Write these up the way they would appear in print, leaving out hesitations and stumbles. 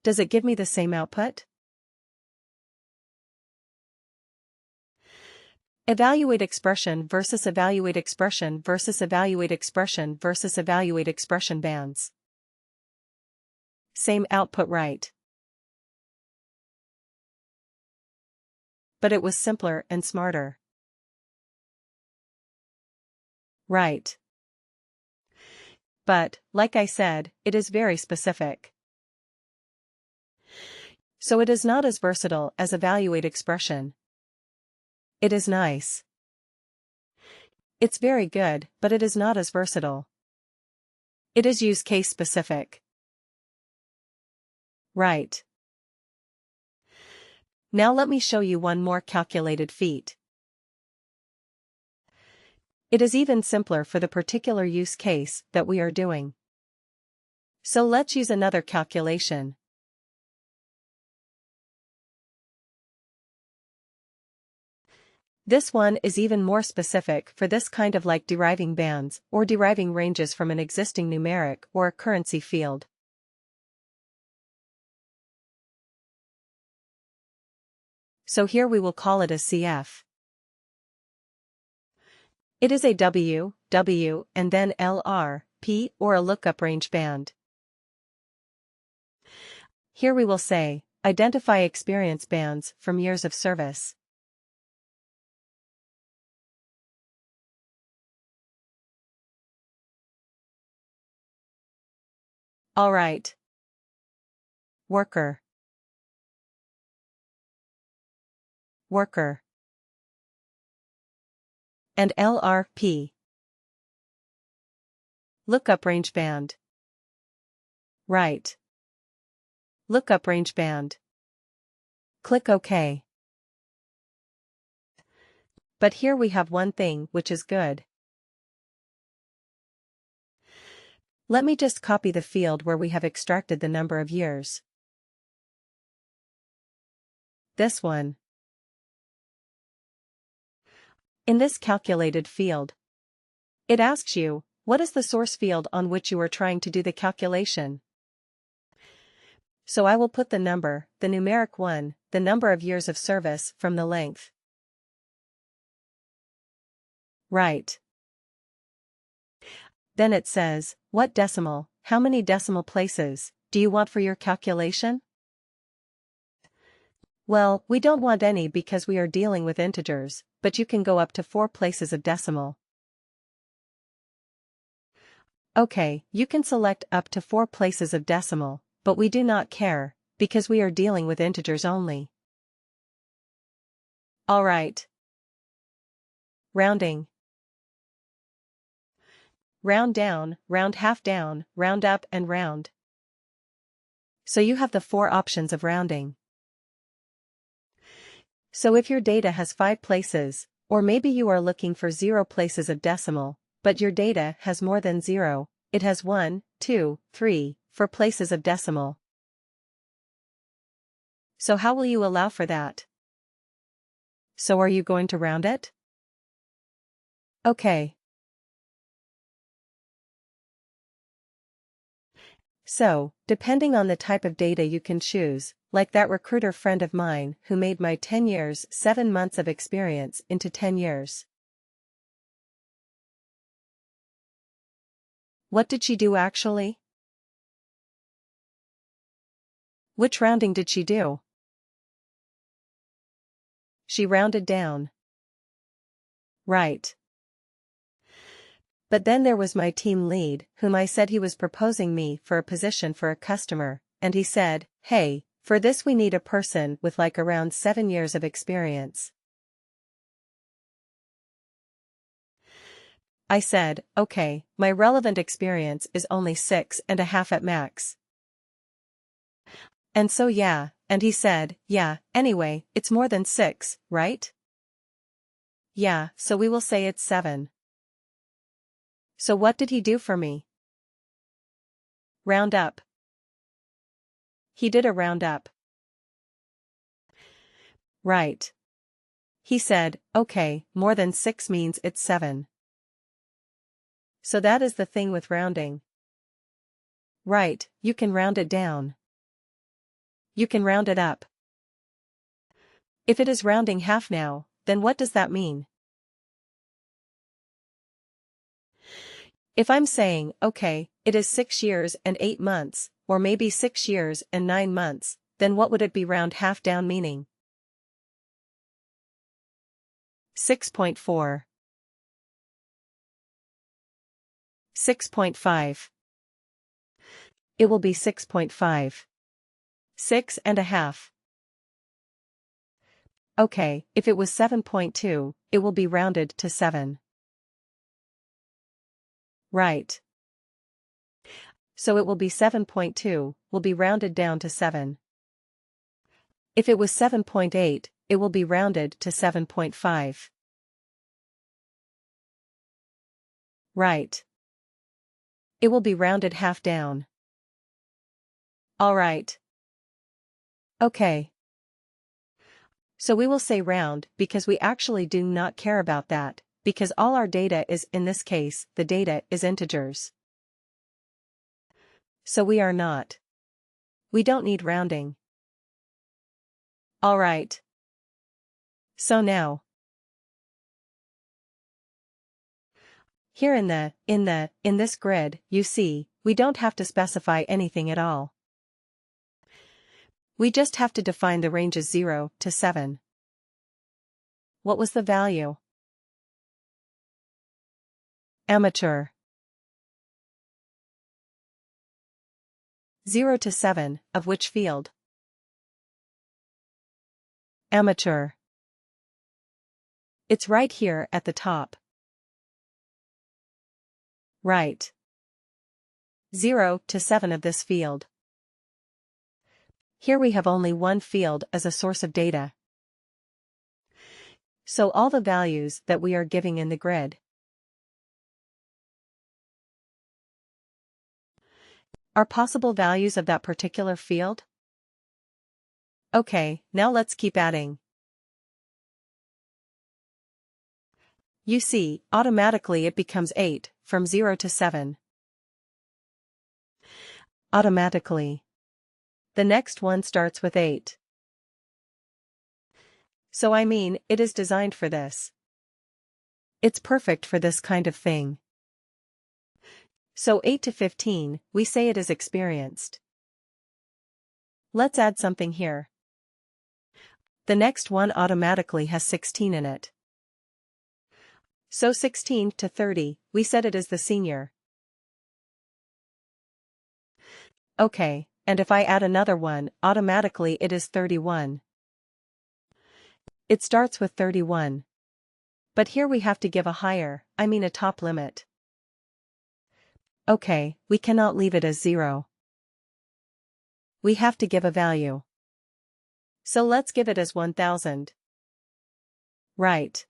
Does it give me the same output? Evaluate expression versus evaluate expression versus evaluate expression versus evaluate expression bands. Same output, right? But it was simpler and smarter. Right. But, like I said, it is very specific. So it is not as versatile as evaluate expression. It is nice. It's very good, but it is not as versatile. It is use case specific. Right. Now let me show you one more calculated feat. It is even simpler for the particular use case that we are doing. So let's use another calculation. This one is even more specific for this kind of like deriving bands or deriving ranges from an existing numeric or a currency field. So here we will call it a CF. It is a W, W, and then LR, P, or a lookup range band. Here we will say, identify experience bands from years of service. Alright. Worker. Worker. And LRP. Lookup range band. Right. Lookup range band. Click OK. But here we have one thing which is good. Let me just copy the field where we have extracted the number of years. This one. In this calculated field, it asks you, what is the source field on which you are trying to do the calculation? So I will put the number, the numeric one, the number of years of service from the length. Right. Then it says, what decimal, how many decimal places, do you want for your calculation? Well, we don't want any because we are dealing with integers, but you can go up to 4 places of decimal. Okay, you can select up to 4 places of decimal, but we do not care, because we are dealing with integers only. Alright. Rounding. Round down, round half down, round up and round. So you have the 4 options of rounding. So if your data has 5 places, or maybe you are looking for 0 places of decimal, but your data has more than 0, it has 1, 2, 3, 4 places of decimal. So how will you allow for that? So are you going to round it? Okay. So, depending on the type of data you can choose, like that recruiter friend of mine who made my 10 years, 7 months of experience into 10 years. What did she do actually? Which rounding did she do? She rounded down. Right. But then there was my team lead, whom I said he was proposing me for a position for a customer, and he said, hey, for this we need a person with like around 7 years of experience. I said, okay, my relevant experience is only 6.5 at max. And so yeah, and he said, yeah, anyway, it's more than 6, right? Yeah, so we will say it's 7. So what did he do for me? Round up. He did a round up. Right. He said, okay, more than 6 means it's 7. So that is the thing with rounding. Right, you can round it down. you can round it up. If it is rounding half now, then what does that mean? If I'm saying, okay, it is 6 years and 8 months, or maybe 6 years and 9 months, then what would it be round half down meaning? 6.4. 6.5. It will be 6.5. 6.5. Okay, if it was 7.2, it will be rounded to 7. Right. So it will be 7.2, will be rounded down to 7. If it was 7.8, it will be rounded to 7.5. Right. It will be rounded half down. Alright. Okay. So we will say round because we actually do not care about that, because all our data is, in this case, the data is integers. So we are not. We don't need rounding. Alright. So now. Here in this grid, you see, we don't have to specify anything at all. We just have to define the ranges 0 to 7. What was the value? Amateur. 0 to 7, of which field? Amateur. It's right here at the top. Right. 0 to 7 of this field. Here we have only one field as a source of data. So all the values that we are giving in the grid are possible values of that particular field? Okay, now let's keep adding. You see, automatically it becomes 8, from 0 to 7. Automatically. The next one starts with 8. So I mean, it is designed for this. It's perfect for this kind of thing. So 8 to 15, we say it is experienced. Let's add something here. The next one automatically has 16 in it. So 16 to 30, we said it is the senior. Okay, and if I add another one, automatically it is 31. It starts with 31. But here we have to give a higher, a top limit. Okay, we cannot leave it as 0. We have to give a value. So let's give it as 1000. Right.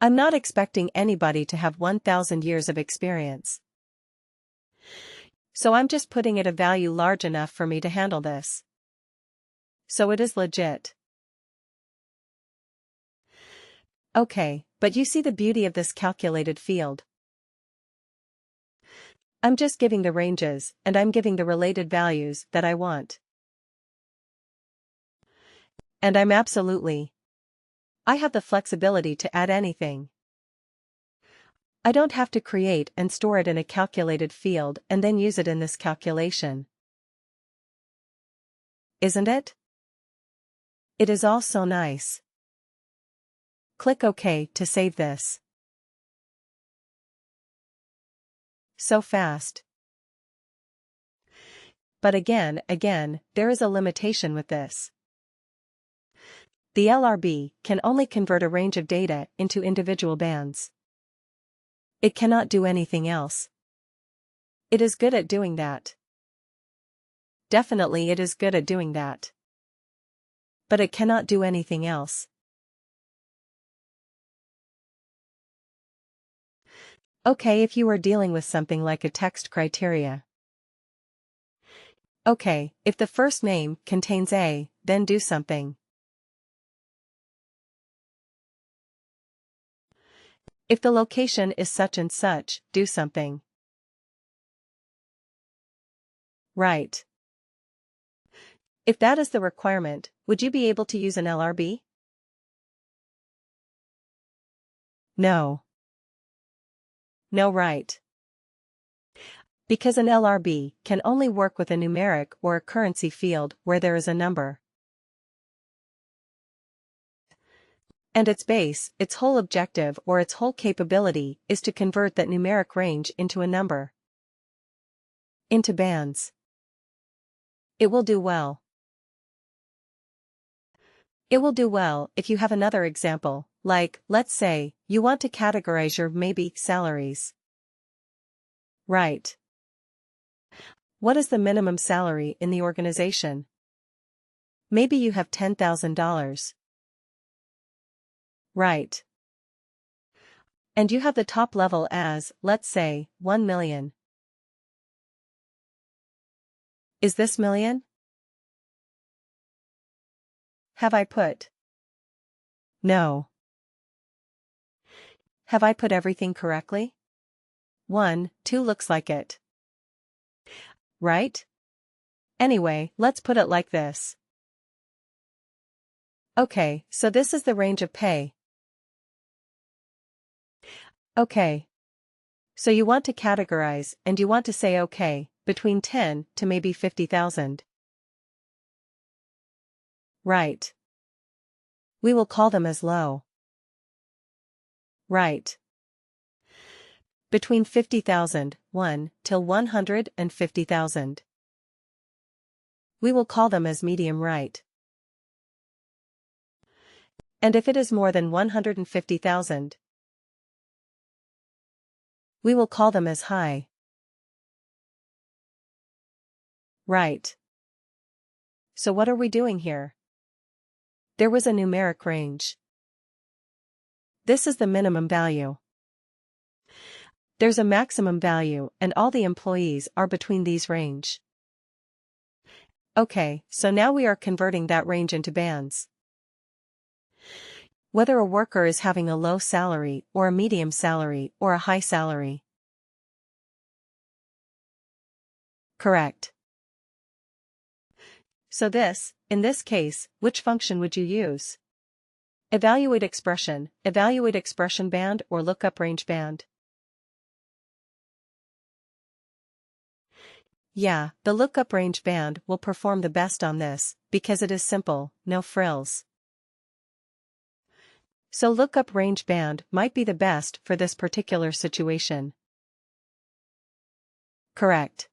I'm not expecting anybody to have 1000 years of experience. So I'm just putting it a value large enough for me to handle this. So it is legit. Okay, but you see the beauty of this calculated field. I'm just giving the ranges, and I'm giving the related values that I want. And I have the flexibility to add anything. I don't have to create and store it in a calculated field and then use it in this calculation. Isn't it? It is all so nice. Click OK to save this. So fast. But again, there is a limitation with this. The LRB can only convert a range of data into individual bands. It cannot do anything else. It is good at doing that. Definitely it is good at doing that. But it cannot do anything else. Okay, if you are dealing with something like a text criteria. Okay, if the first name contains A, then do something. If the location is such and such, do something. Right. If that is the requirement, would you be able to use an LRB? No. No, right. Because an LRB can only work with a numeric or a currency field where there is a number. And its base, its whole objective or its whole capability is to convert that numeric range into a number. Into bands. It will do well. It will do well if you have another example, like, let's say, you want to categorize your maybe salaries. Right. What is the minimum salary in the organization? Maybe you have $10,000. Right. And you have the top level as, let's say, 1 million. Is this million? Have I put? No. Have I put everything correctly? 1, 2 looks like it. Right? Anyway, let's put it like this. Okay, so this is the range of pay. Okay. So you want to categorize and you want to say okay, between 10 to maybe 50,000. Right. We will call them as low. Right. Between 50,000, 1, till 150,000. We will call them as medium right. And if it is more than 150,000, we will call them as high. Right. So what are we doing here? There was a numeric range. This is the minimum value. There's a maximum value and all the employees are between these range. Okay, so now we are converting that range into bands. Whether a worker is having a low salary or a medium salary or a high salary. Correct. So in this case, which function would you use? Evaluate expression band or lookup range band. Yeah, the lookup range band will perform the best on this, because it is simple, no frills. So lookup range band might be the best for this particular situation. Correct.